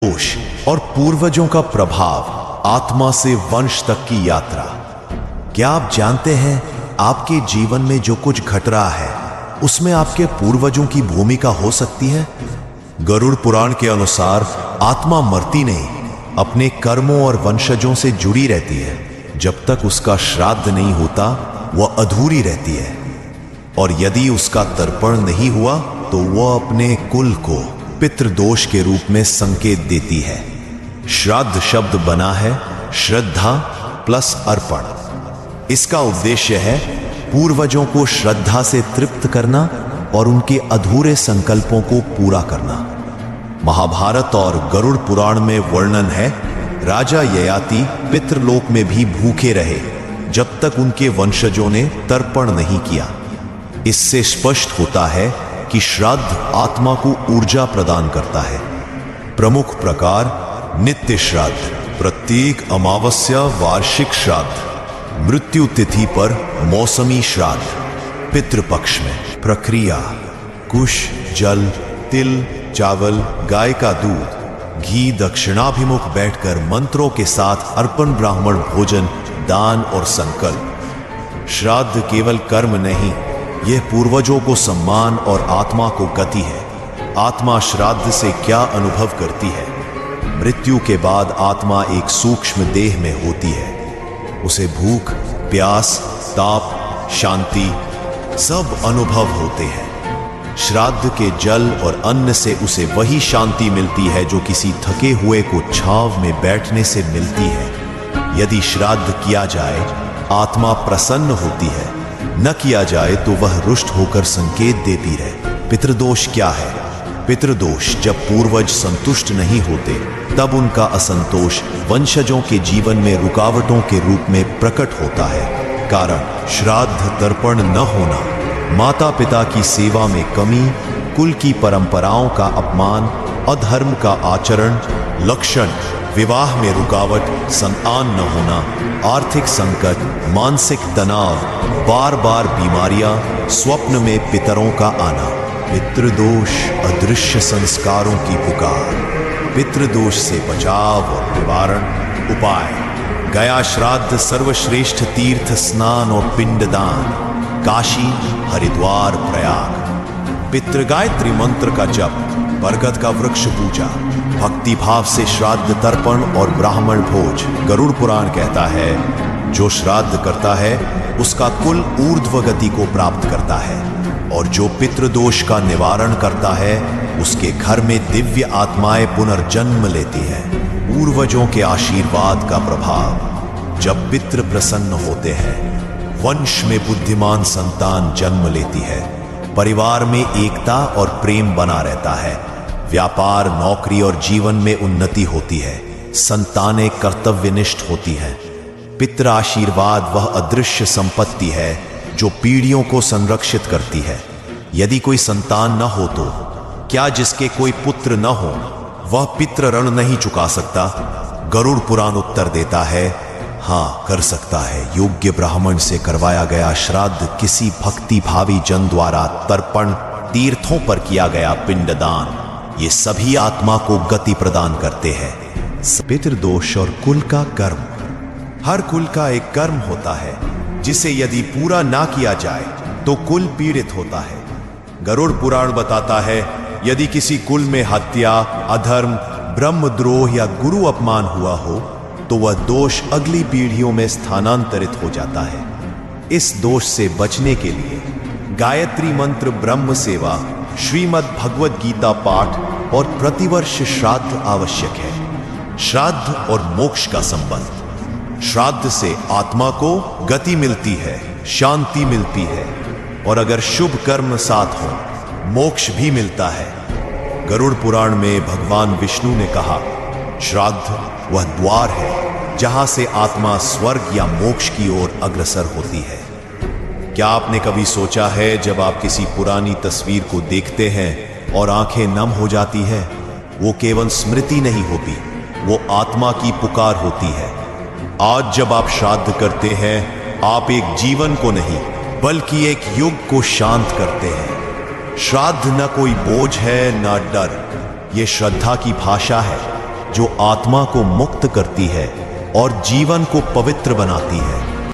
दोष और पूर्वजों का प्रभाव, आत्मा से वंश तक की यात्रा। क्या आप जानते हैं आपके जीवन में जो कुछ घट रहा है उसमें आपके पूर्वजों की भूमिका हो सकती है? गरुड़ पुराण के अनुसार आत्मा मरती नहीं, अपने कर्मों और वंशजों से जुड़ी रहती है। जब तक उसका श्राद्ध नहीं होता वह अधूरी रहती है, और यदि उसका तर्पण नहीं हुआ तो वह अपने कुल को पितृदोष के रूप में संकेत देती है। श्राद्ध शब्द बना है श्रद्धा प्लस अर्पण। इसका उद्देश्य है पूर्वजों को श्रद्धा से तृप्त करना और उनके अधूरे संकल्पों को पूरा करना। महाभारत और गरुड़ पुराण में वर्णन है, राजा ययाति पितृलोक में भी भूखे रहे जब तक उनके वंशजों ने तर्पण नहीं किया। इससे स्पष्ट होता है कि श्राद्ध आत्मा को ऊर्जा प्रदान करता है। प्रमुख प्रकार: नित्य श्राद्ध, प्रत्येक अमावस्या वार्षिक श्राद्ध, मृत्यु तिथि पर मौसमी श्राद्ध, पितृपक्ष में। प्रक्रिया: कुश, जल, तिल, चावल, गाय का दूध, घी, दक्षिणाभिमुख बैठकर मंत्रों के साथ अर्पण, ब्राह्मण भोजन, दान और संकल्प। श्राद्ध केवल कर्म नहीं, यह पूर्वजों को सम्मान और आत्मा को गति है। आत्मा श्राद्ध से क्या अनुभव करती है? मृत्यु के बाद आत्मा एक सूक्ष्म देह में होती है। उसे भूख, प्यास, ताप, शांति सब अनुभव होते हैं। श्राद्ध के जल और अन्न से उसे वही शांति मिलती है जो किसी थके हुए को छांव में बैठने से मिलती है। यदि श्राद्ध किया जाए आत्मा प्रसन्न होती है, न किया जाए तो वह रुष्ट होकर संकेत देती रहे। पितृदोष क्या है? पितृदोष जब पूर्वज संतुष्ट नहीं होते तब उनका असंतोष वंशजों के जीवन में रुकावटों के रूप में प्रकट होता है। कारण: श्राद्ध तर्पण न होना, माता पिता की सेवा में कमी, कुल की परंपराओं का अपमान, अधर्म का आचरण। लक्षण: विवाह में रुकावट, संतान न होना, आर्थिक संकट, मानसिक तनाव, बार बार बीमारियां, स्वप्न में पितरों का आना। पितृदोष अदृश्य संस्कारों की पुकार। पितृदोष से बचाव और निवारण उपाय: गया श्राद्ध, सर्वश्रेष्ठ तीर्थ स्नान और पिंडदान, काशी, हरिद्वार, प्रयाग। पितृगायत्री मंत्र का जप, बरगद का वृक्ष पूजा, भक्ति भाव से श्राद्ध तर्पण और ब्राह्मण भोज। गरुड़ पुराण कहता है, जो श्राद्ध करता है उसका कुल ऊर्ध्व गति को प्राप्त करता है, और जो पितृदोष का निवारण करता है उसके घर में दिव्य आत्माएं पुनर्जन्म लेती है। पूर्वजों के आशीर्वाद का प्रभाव: जब पितृ प्रसन्न होते हैं वंश में बुद्धिमान संतान जन्म लेती है, परिवार में एकता और प्रेम बना रहता है, व्यापार, नौकरी और जीवन में उन्नति होती है, संतानें कर्तव्यनिष्ठ होती हैं। पितृ आशीर्वाद वह अदृश्य संपत्ति है जो पीढ़ियों को संरक्षित करती है। यदि कोई संतान न हो तो क्या जिसके कोई पुत्र न हो वह पितृ ऋण नहीं चुका सकता? गरुड़ पुराण उत्तर देता है, हाँ कर सकता है। योग्य ब्राह्मण से करवाया गया श्राद्ध, किसी भक्ति भावी जन द्वारा तर्पण, तीर्थों पर किया गया पिंडदान, ये सभी आत्मा को गति प्रदान करते हैं। पितृदोष और कुल का कर्म: हर कुल का एक कर्म होता है जिसे यदि पूरा ना किया जाए तो कुल पीड़ित होता है। गरुड़ पुराण बताता है, यदि किसी कुल में हत्या, अधर्म, ब्रह्मद्रोह या गुरु अपमान हुआ हो तो वह दोष अगली पीढ़ियों में स्थानांतरित हो जाता है। इस दोष से बचने के लिए गायत्री मंत्र, ब्रह्म सेवा, श्रीमद् भगवद गीता पाठ और प्रतिवर्ष श्राद्ध आवश्यक है। श्राद्ध और मोक्ष का संबंध: श्राद्ध से आत्मा को गति मिलती है, शांति मिलती है, और अगर शुभ कर्म साथ हो मोक्ष भी मिलता है। गरुड़ पुराण में भगवान विष्णु ने कहा, श्राद्ध वह द्वार है जहां से आत्मा स्वर्ग या मोक्ष की ओर अग्रसर होती है। क्या आपने कभी सोचा है, जब आप किसी पुरानी तस्वीर को देखते हैं और आंखें नम हो जाती है, वो केवल स्मृति नहीं होती, वो आत्मा की पुकार होती है। आज जब आप श्राद्ध करते हैं आप एक जीवन को नहीं बल्कि एक युग को शांत करते हैं। श्राद्ध न कोई बोझ है न डर, ये श्रद्धा की भाषा है। जो आत्मा को मुक्त करती है और जीवन को पवित्र बनाती है।